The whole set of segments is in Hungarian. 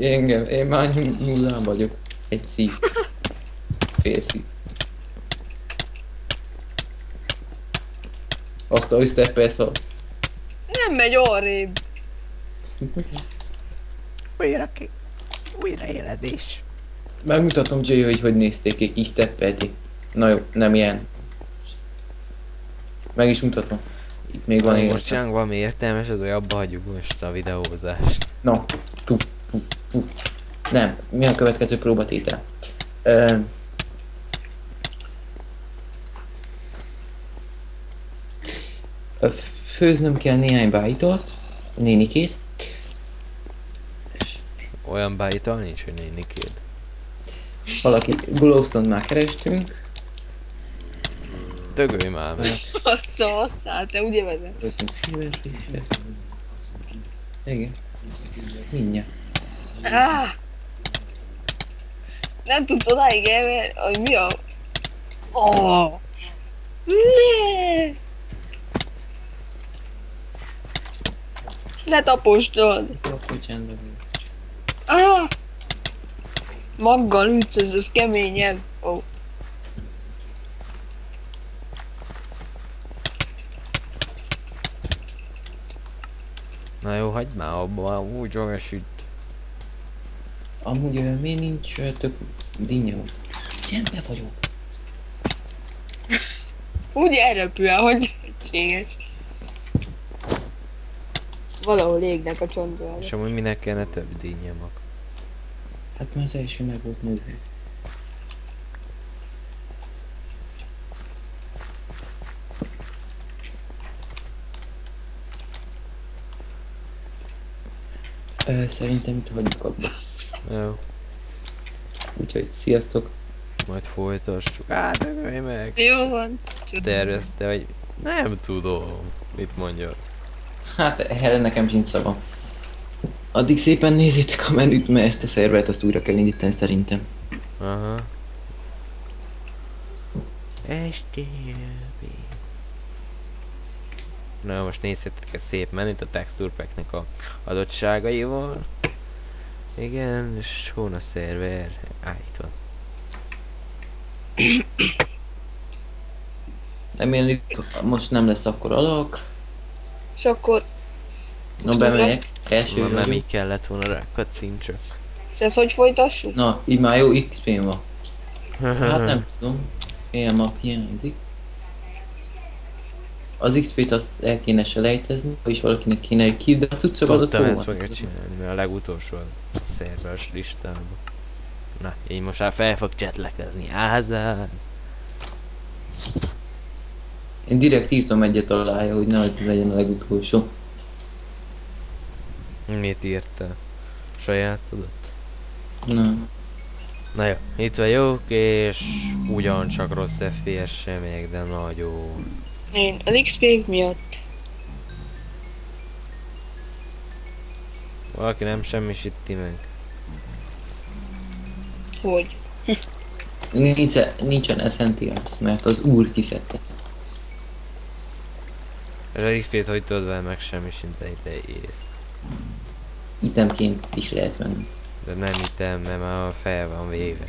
Engem, én már nullán vagyok. Egy szív. Fél szív. Azt a step-elsz a... Nem megy arrébb. Újra éledés. Megmutatom Jay, hogy nézték egy kis steppelti. Na jó, nem ilyen. Meg is mutatom. Itt még van Most értelme. csinálunk valami értelmes, hogy abba hagyjuk most a videózást. Na, puf, puf, puf. Nem, mi a következő próbatétel? Főznöm kell néhány bájtot, nénikét. Olyan bájtal nincs, hogy nénikéd. Valaki glowstone már kerestünk. Dögölj már meg. Azt a hosszát, te ugye vezet? Ötünk szíves, igen. Mindjárt. Ah! Nem tudsz odáig elmenni, hogy mi a... Oh! Ne! Ne taposd! Akkor csendben vagy. Ah! Maggal ütsz, ez keményebb. Oh. Na jó, hagyd már abba, úgy olyan süt. Amúgy miért nincs több dinnyó? Csendben vagyok. Úgy elrepül el, hogy lehetséges. Valahol égnek a csontból. És amúgy minek kellene több díjnyamak. Hát már az első meg volt nőve. Szerintem itt hagyjuk abba. Jó, Úgyhogy sziasztok. majd folytassuk. Dögölj meg! Jó van. Tervezte, hogy nem tudom, mit mondjak. Hát erre nekem sincs szavam. Addig szépen nézzétek a menüt, mert ezt a szervert azt újra kell indítani szerintem. Aha. STB. Na most nézzétek a szép menüt a texture packnek a adottságaival. Igen, és hol a szerver? Itt van. Reméljük most nem lesz akkor alak. És akkor... No bemegyek. Első Nem vagyok. így kellett volna rá kattintsak. És ezt hogy folytassuk? Na, így már jó XP-n van. Hát nem tudom. Ilyen map hiányzik. Az XP-t azt el kéne selejtezni, vagyis valakinek kéne ki, de a cuccokat ott Tudtam, jó ezt van. fogja csinálni, mert a legutolsó a szerveres listában. Na, így most már fel fog csetlekezni. Ázán! Én direkt írtam egyet alája, hogy ne legyen a legutolsó. Mit írtál? Sajátodat? Na, Na jó, itt vagyok, és ugyancsak rossz FPS sem megyek, de nagyon. Én az XP miatt. Valaki nem semmisíti meg. Hogy? nincsen Essentials, mert az úr kiszedte. És az XP-t hogy tudod vele meg semmisíteni, te ész. Itemként is lehet venni. De nem item, mert már fel van véve.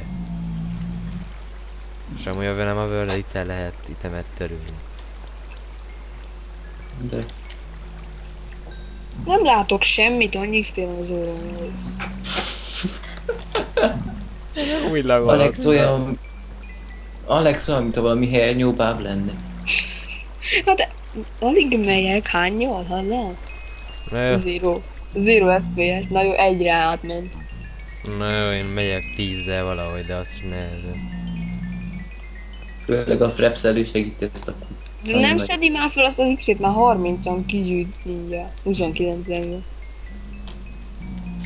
És amúgy a velem a World itt lehet itemet törülni. De Nem látok semmit, annyi XP van az órámról. Úgy lagol. Alex olyan, mint ha valami hernyóbáb lenne. Hát alig megyek, hánynyal, hallál? Na jó, Zero FPS, na jó, egyre átment. na jó, én megyek 10-zel valahogy, de azt is nehezen. Főleg a Fraps elősegíti ezt a De nem szedi már fel azt az XP-t, már 30-an kigyűjt mindjárt. 29-en.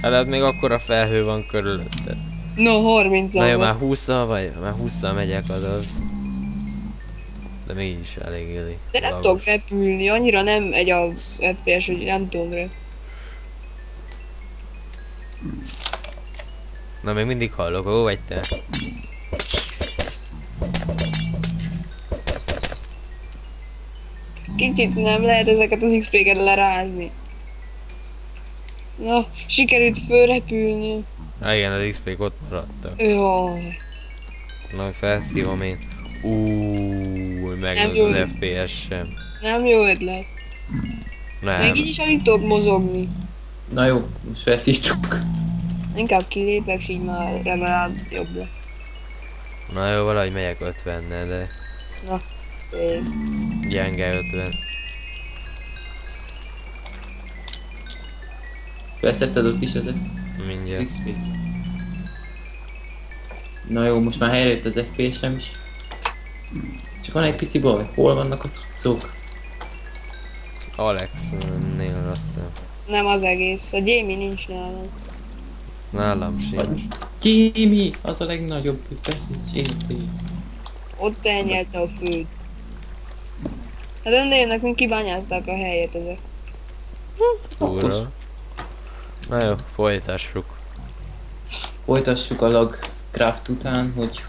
Hát még akkor a felhő van körülötted. No, 30-an. Na jó, már 20-al vagy? Már 20-al megyek, azaz. De mégis elég éli. De nem tudok repülni, annyira nem egy a FPS, hogy nem tudom rá. Na még mindig hallok, ó vagy te? Kicsit nem lehet ezeket az XP-ket lerázni. Na, sikerült fölrepülni. Igen, az XP-k ott maradtak. Jaj. Na, felszívom én. Megnőtt jó. az FPS sem. Nem jó ötlet. Nem. Meg így is alig tudok mozogni. Na jó, most felszívtuk. Inkább kilépek, és így már legalább jobb lesz. Na jó, valahogy megyek 50-nel, de Ég. gyenge 50. Veszetted ott is az Mindjárt. XP. Na jó, most már helyre jött az FPS-em is. Csak van egy pici baj, hol vannak a cuccok? Alex-nél azt hiszem. Nem az egész. A Jamie nincs nálam. Nálam sincs. Jimmy, az a legnagyobb feszültség. Ott elnyelte a föld. Hát ennél nekünk kibányázták a helyet ezek. Túlra. Na jó, folytassuk. Folytassuk a lag craft után, hogy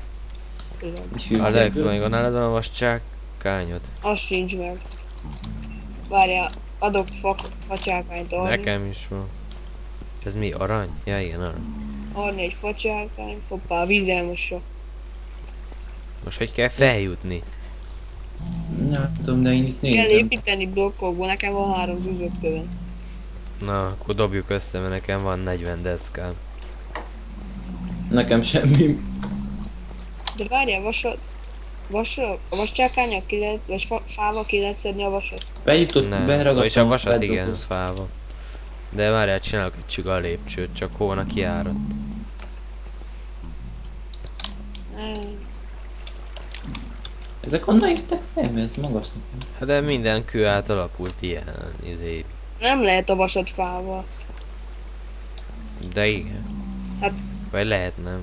Igen. is Alex, van nálad a vascsákányod? Az sincs meg. Várjál, adok facsákányt arni. Nekem is van. És ez mi? Arany? Ja, igen, arany. Arni egy facsákányt. Hoppá, vízelmosra. Most hogy kell feljutni? Nem tudom, de én itt Kell nézem. építeni blokkokból, nekem van 3 zúzott kövem. Na, akkor dobjuk össze, mert nekem van 40 deszkám. Nekem semmi. De várjál, a vascsákányak ki lehet, vagy fával ki lehet szedni a vasat. Bejutott, Nem, beragadtam. és a vasat igen, bedroghoz. fával. De várjál, csinálok egy csiga lépcsőt, csak hóna kiárat. Nem. Ezek onnan jöttek fel, mert ez magas. Hát de minden kő átalakult ilyen, izé. Nem lehet a vasat fával. De igen. Hát- Vagy lehet, nem?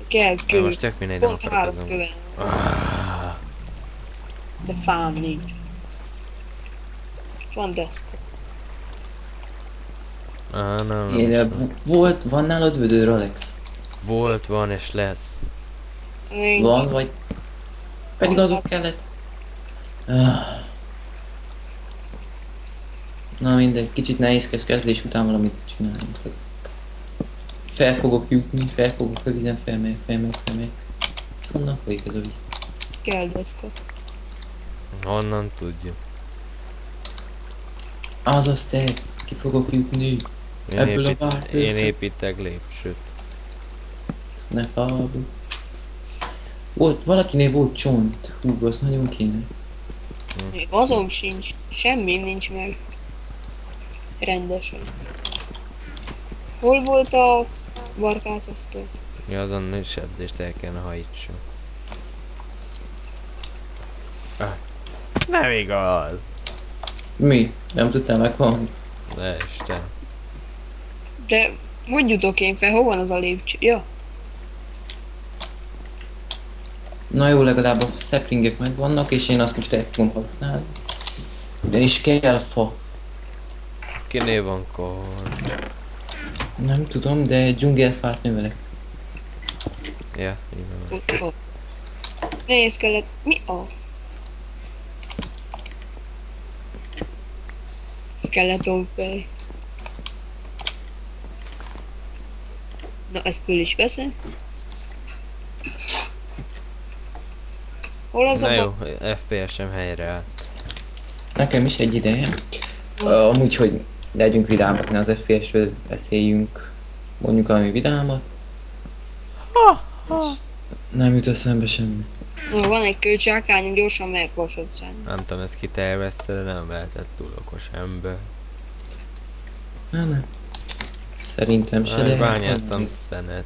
Kell De kő. most tök mindegy, nem Pont akarok 3 azon. kövem. Ah, De fám nincs. Van deszka. nem. Van nálad vödör, Alex? Volt, van és lesz. Nincs. Van, vagy... Pedig azok kellett... Na mindegy, kicsit nehézkes kezdés után valamit csináljunk. Fel fogok jutni, fel fogok a vízen, felmegyek. Szóval folyik ez a víz. Kell deszka. Honnan tudjuk. Azaz te, ki fogok jutni. Én, Ebből a épít, vártőtől. én építek lépcsőt. Ne falbu. Valakinél volt csont. Hú, az nagyon kéne. Még azon sincs. Semmi nincs meg. Rendesen. Hol volt a barkászasztó? Ja, azon is sebzést el kellene hajítsam. Nem igaz! Mi? Nem tudtál meghalni? De Isten. De hogy jutok én fel? Hol van az a lépcső? Ja. Na jó, legalább a szeplingek megvannak, és én azt most el tudom használni. De is kell fa. Kinél van kor? Nem tudom, de dzsungelfát növelek. Ja, igen. Ott. Nehéz kellett. Mi a? Skeleton fej. Na, ezt föl is veszem. Hol az Na a jó, FPS-em helyre áll. Nekem is egy ideje. Amúgy, hogy legyünk vidámak, ne az FPS-ről beszéljünk. Mondjuk valami vidámat. Nem jut eszembe semmi. Na, van egy kőcsákányunk, gyorsan megyek vasat szánni. Nem tudom, ezt kitervezte, de nem lehetett túl okos ember. Nem. Szerintem se, Aj, de... bányáztam szenet.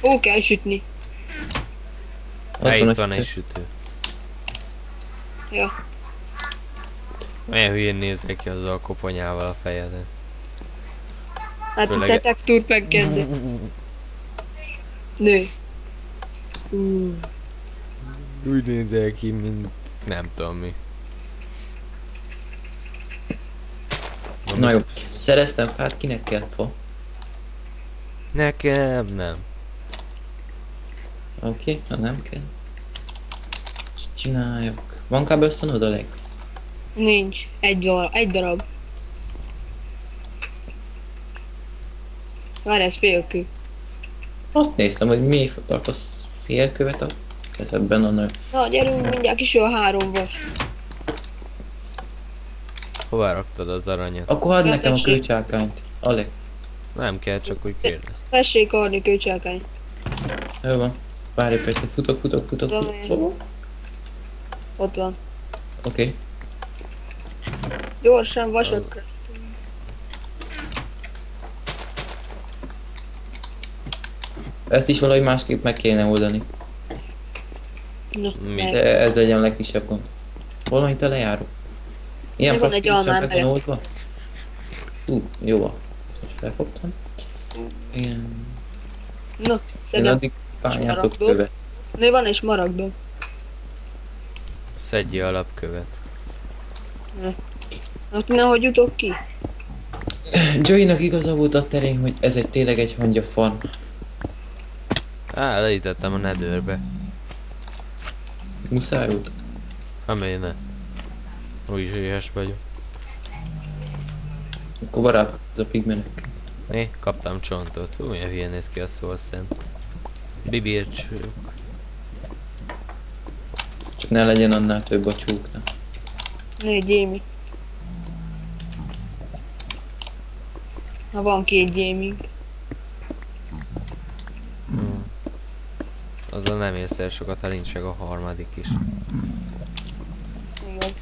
Ó, kell sütni. Itt van egy sütő. Ja. Milyen hülyén nézek ki azzal a koponyával a fejeden. Hát itt Főleg- a texture pack Nő. Úgy nézel ki, mint nem tudom mi. Na jó. Szereztem fát, kinek kell fa? Nekem nem. Oké, ha nem kell. Csináljak. Van cobblestone-od, Alex? Nincs. Egy darab. Várj, ez félkő. Azt néztem, hogy mi tartasz félkövet a kezedben annak. Na, gyerünk, mindjárt kisül a 3 vas. Hová raktad az aranyat? Akkor add nekem a Tessék. kőcsákányt, Alex. Nem kell, csak úgy kérdez. Tessék adni kőcsákány. Jó van. Várj egy percet, futok. Tudom én. Ott van. Oké. Gyorsan vasat kell. Ezt is valahogy másképp meg kéne oldani. Na, Mi? meg. De ez legyen a legkisebb gond. Hol van itt a lejáró? Ilyen Van egy plastik almám, meg kéne meg oldva? Jó van. Ezt most felfogtam. Igen. Na, Én szedem. addig bányászok Maragdot. követ. Né van és maragdó. Szedje alapkövet. Hát nehogy jutok ki. Joey-nak igaza volt a terén, hogy ez tényleg egy hangya farm. Á, leítettem a nedőrbe. Muszáj volt. Amely ne. Úgyis éhes vagyok. Akkor barátkozz a pigmenek. Né, kaptam csontot. Hú, milyen hülye néz ki a szólszent. Bibircsők. Csak ne legyen annál több a csóknál. Né, gyémi. Na van 2 gyémink. Azzal nem érsz el sokat, ha nincs meg a harmadik is. Igaz.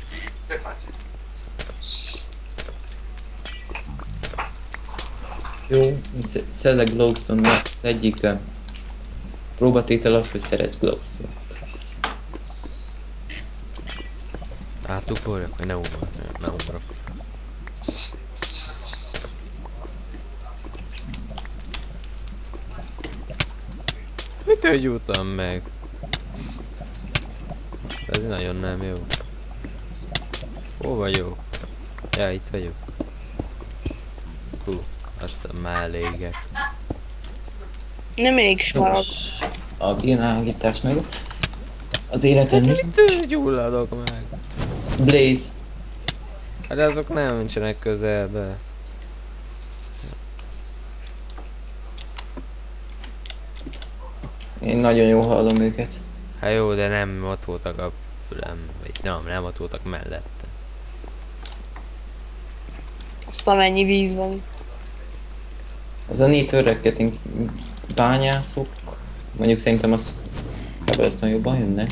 Jó, szedd a glowstone, mert az egyik próbatétel az, hogy szeretsz glowstone. Átugorjak, hogy ne ugrok. Nem ugrok. Mitől gyújtam meg? Ez nagyon nem jó. Hol vagyok? Ja, itt vagyok. Hú, aztán már égek. Nem mégis marag. A génállítás meg az életem nincs. Mitől gyulladok meg? Blaze. Hát azok nem nincsenek közelbe. Én nagyon jól hallom őket. Hát jó, de nem ott voltak a... Nem ott voltak mellette. Azt amennyi víz van. Az a netherreket én bányászok. Mondjuk szerintem az Cobblestone jobban jönne.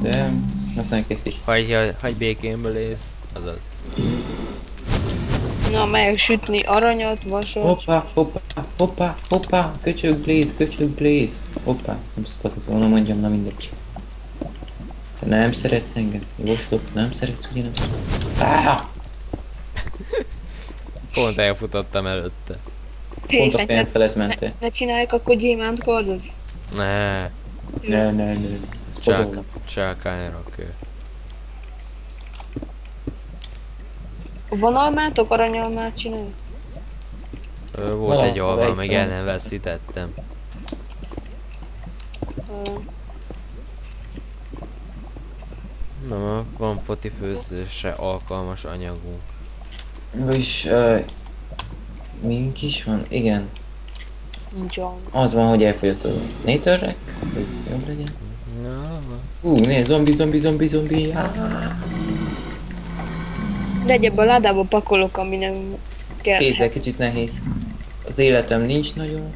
De aztán ezt is. Hagyj békénbe lész. Azaz. Na, megyek sütni aranyat, vasat. Hoppá, köcsög Blaze. Hoppá, nem szabadott volna mondjam, na mindegy. Te nem szeretsz engem, jóslok, nem szeretsz, ugye nem szeretsz. Pont elfutottam előtte. Pont a fejem felett mentél. Ne csináljuk akkor gyémánt kardot? Ne. Ne. Pozolnak. Csákányra kő. Van almátok, aranyalmát csináljuk? Volt Valahol egy alma, egy meg szám. el nem veszítettem. Na, van potifőzésre alkalmas anyagunk. És mink is van? Igen. Nincs alma. Az van, hogy elfogyott a netherrek, hogy jobb legyen. Na, Nézd, zombi. De egy ebbe a ládába pakolok, ami nem kell. Kézzel kicsit nehéz. Az életem nincs nagyon.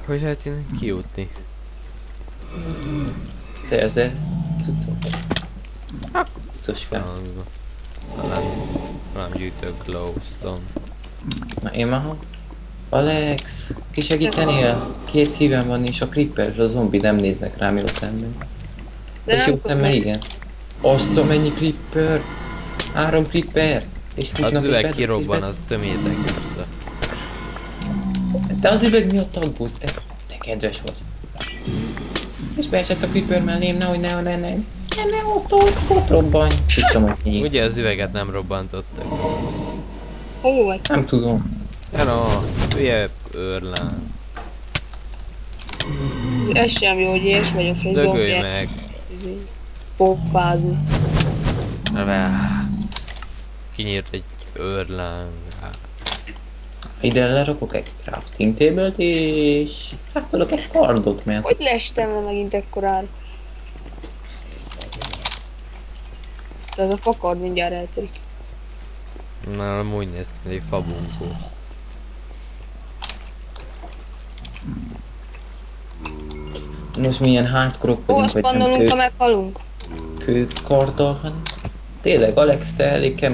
hogy lehet innen kijutni? Szerzel cuccot. Cuccos kell. Talán gyűjtök glowstone. Na én már Alex, ki segítenél? 2 szívem van és a creeper és a zombi nem néznek rám jó szemmel. De És nem jó szemmel igen. Azt a mennyi creeper! 3 creeper! És Az futnak üveg és kirobban, az tömétek vissza. Te az üveg miatt aggódsz, te kedves vagy. És beesett a creeper mellém, nehogy ne, ott robbanj. Tudtam, hogy nyílt. Ugye az üveget nem robbantottak. Hol vagy? Nem tudom. Hello, hülye őrlán. Ez sem jó, hogy éhes vagyok, hogy Dögölj zombi. meg. Popfázni. Kinyírt egy őrlán. Ide lerakok egy crafting table-t, és rápolok egy kardot, mert Hogy leestem le megint ekkorán? Ez a fakard mindjárt eltörik. Nálam úgy néz ki, hogy egy fabunkó. most milyen hardcore-ok Ó, vagyunk, azt hogy nem pannolunk, ha meghalunk. kőkarddal, hanem tényleg Alex, te elég kemény